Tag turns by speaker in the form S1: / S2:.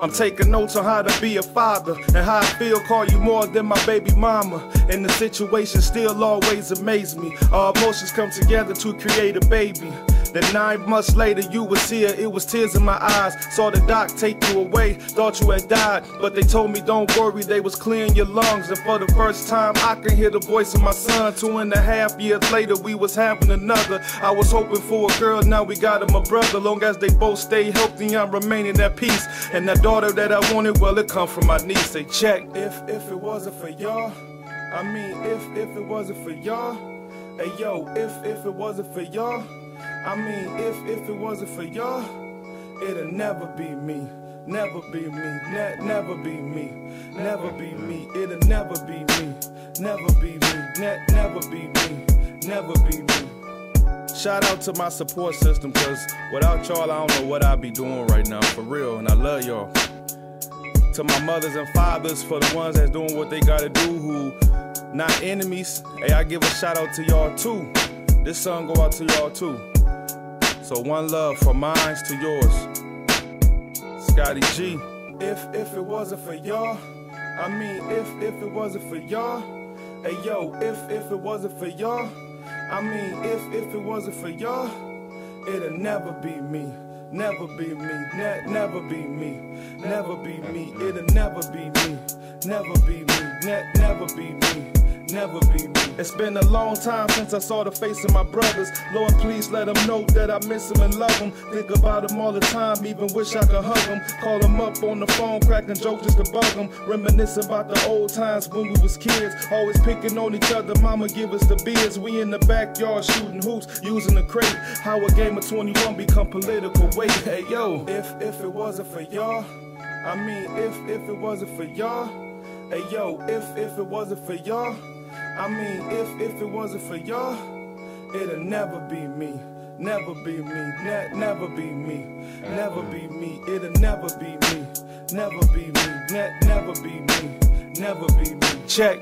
S1: I'm taking notes on how to be a father and how I feel, call you more than my baby mama. And the situation still always amaze me. Our emotions come together to create a baby. Then 9 months later you was here, it was tears in my eyes. Saw the doc take you away, thought you had died. But they told me don't worry, they was clearing your lungs. And for the first time I can hear the voice of my son. 2.5 years later we was having another. I was hoping for a girl, now we got him a brother. Long as they both stay healthy, I'm remaining at peace. And that daughter that I wanted, well, it come from my niece. They check. If it wasn't for y'all, I mean if it wasn't for y'all. Hey yo, if it wasn't for y'all, I mean, if it wasn't for y'all, it'll never be me, never be me, never be me, never be me, it'll never be me, never be me, never be me, never be me. Shout out to my support system, cause without y'all, I don't know what I'd be doing right now, for real, and I love y'all. To my mothers and fathers, for the ones that's doing what they gotta do, who not enemies, hey, I give a shout out to y'all too. This song go out to y'all too. So one love from mine to yours, Scotty G. If it wasn't for y'all, I mean if it wasn't for y'all, hey yo, if it wasn't for y'all, I mean if it wasn't for y'all, it'll never be me, never be me, never be me, never be me, it'll never be me, never be me, never be me. Never be me. It's been a long time since I saw the face of my brothers. Lord, please let them know that I miss them and love them. Think about them all the time, even wish I could hug them. Call them up on the phone, cracking jokes just to bug them. Reminisce about the old times when we was kids. Always picking on each other, mama give us the beers. We in the backyard shooting hoops, using the crate. How a game of 21 become political. Wait, hey yo, if it wasn't for y'all, I mean if it wasn't for y'all, hey yo, if it wasn't for y'all, I mean, if it wasn't for y'all, it'll never be me, never be me, never be me, never be me, it'll never be me, never be me, never be me, never be me. Check.